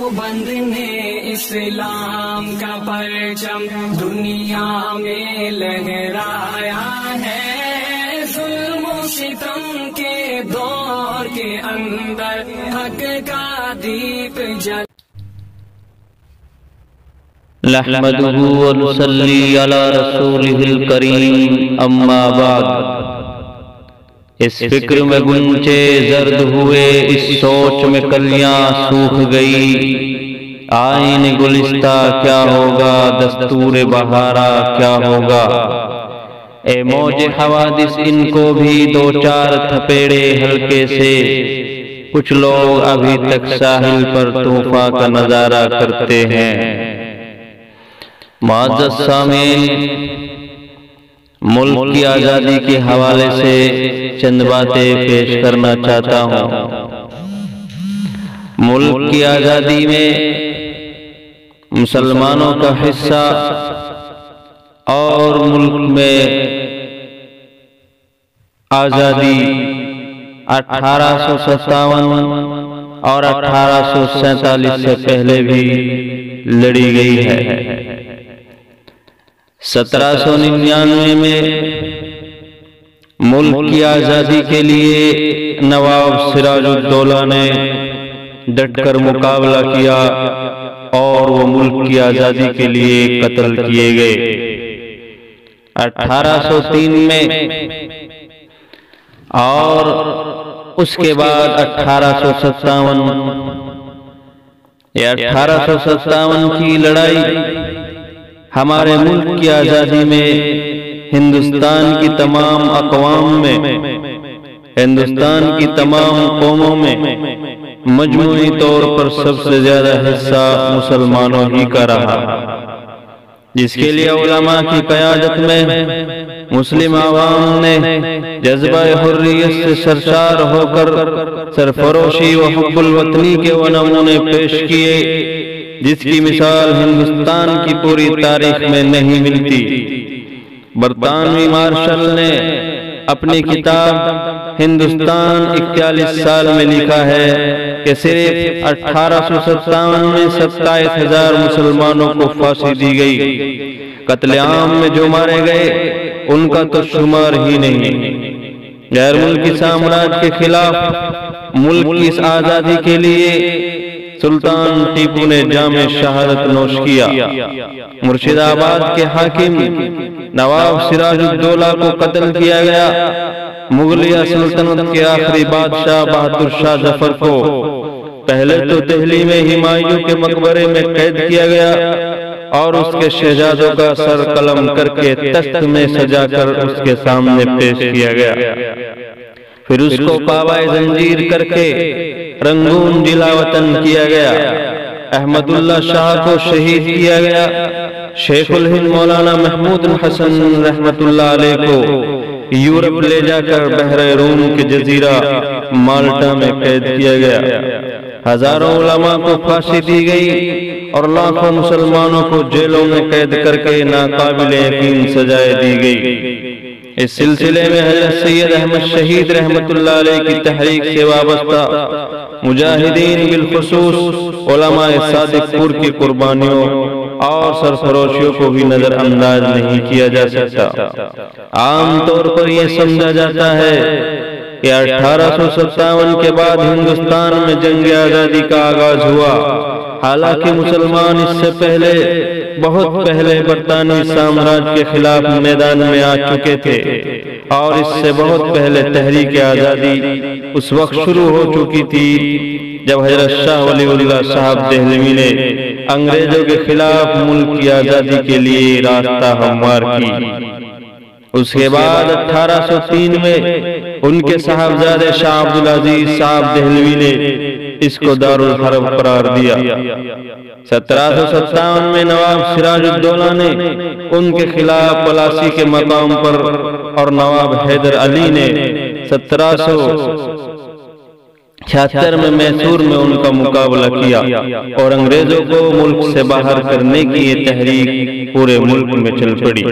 देवबंद ने इस्लाम का परचम दुनिया में लहराया है। जुल्म सितम के दौर के अंदर हक का दीप जल नहमदुहु व नुसल्ली अला रसूलिहिल करीम, अम्मा बाद। इस फिक्र में गुंचे जर्द हुए, इस सोच में कलियां सूख गई। आईन गुलिस्ता क्या होगा, दस्तूर बहारा क्या होगा। ए मौज हवादिस इनको भी दो चार थपेड़े हल्के से। कुछ लोग अभी तक साहिल पर तूफा का नजारा करते हैं। माज़ सामीन, मुल्क की आज़ादी के हवाले से चंद बातें पेश करना चाहता हूँ। मुल्क की आज़ादी में मुसलमानों का हिस्सा और मुल्क में आज़ादी 1857 और 1847 से पहले भी लड़ी गई है। 1799 में मुल्क की आज़ादी के लिए नवाब सिराजुद्दौला ने डटकर मुकाबला किया और वो मुल्क की आज़ादी के लिए कत्ल किए गए। 1803 में और उसके बाद 1857 या 1857 की लड़ाई हमारे मुल्क की आज़ादी में हिंदुस्तान की तमाम अक़वाम में, हिंदुस्तान की तमाम कौमों में मजमूई तौर पर सबसे ज्यादा हिस्सा मुसलमानों ही का रहा, जिसके लिए उलमा की क़यादत में मुस्लिम आवाम ने जज्बा हुर्रियत से सरशार होकर सरफरोशी व हुब्बुल वतनी के वो नमूने पेश किए जिसकी मिसाल हिंदुस्तान की पूरी तारीख में नहीं मिलती। बरतानवी मार्शल ने अपनी किताब हिंदुस्तान 41 साल में लिखा है कि सिर्फ 1857 में 27,000 मुसलमानों को फांसी दी गई। कत्लेआम में जो मारे गए उनका तो शुमार ही नहीं। गैर मुल्की साम्राज्य के खिलाफ मुल्क की इस आज़ादी के लिए सुल्तान टीपू ने जामे शहादत नोश किया। मुर्शिदाबाद के हाकिम नवाब सिराजुद्दौला को कत्ल किया गया। मुगलिया सल्तनत के आखिरी बादशाह बहादुर शाह जफर को पहले तो दिल्ली में हुमायूं के मकबरे में कैद किया गया और उसके शहजादों का सर कलम करके तख्त में सजाकर उसके सामने पेश किया गया। फिर उसको पावाए जंजीर करके रंगून जिला वतन किया गया। अहमदुल्ला शाह को शहीद किया गया। शेखुल हिंद मौलाना महमूद हसन रहमतुल्लाह अलैह को यूरोप ले जाकर बहरे रूम के जजीरा माल्टा में कैद किया गया। हजारों उलमा को फांसी दी गई और लाखों मुसलमानों को जेलों में कैद करके नाकाबिले यकीन सजाएं दी गई। इस सिलसिले में हज़रत सैयद अहमद शहीद रहमतुल्लाह अलैह की तहरीक से वाबस्ता मुजाहिदीन बिलखुसूस उलमाए सादिकपुर की कुर्बानियों और सरफरोशियों को भी नजरअंदाज नहीं किया जा सकता। आम तौर पर यह समझा जाता है कि 1857 के बाद हिंदुस्तान में जंग आज़ादी का आगाज हुआ। हालांकि मुसलमान इससे पहले, बहुत पहले बरतानवी साम्राज्य के खिलाफ मैदान में आ चुके थे और इससे बहुत पहले तहरीक आज़ादी उस वक्त शुरू हो चुकी थी जब हजरत शाह वलीउल्लाह साहब देहलवी ने अंग्रेजों के खिलाफ मुल्क की आज़ादी के लिए रास्ता हमवार की। उसके बाद 1803 में उनके साहबजादे शाह अब्दुल अजीज साहब देहलवी ने इसको दारुल हरब करार दिया। 1757 में नवाब सिराजुद्दौला ने उनके खिलाफ पलासी के मकाम पर और नवाब हैदर अली ने 1776 में मैसूर में उनका मुकाबला किया और अंग्रेजों को मुल्क से बाहर करने की ये तहरीक पूरे मुल्क में चल पड़ी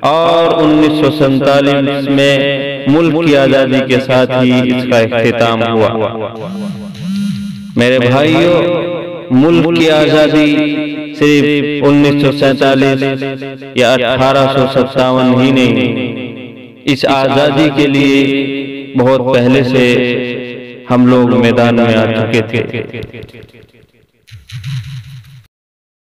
और 1947 में मुल्क की आज़ादी के साथ ही इसका इख्तिताम हुआ। मेरे भाइयों, मुल्क की आज़ादी सिर्फ 1947 या 1857 ही नहीं, इस आज़ादी के लिए बहुत पहले से हम लोग मैदान में आ चुके थे।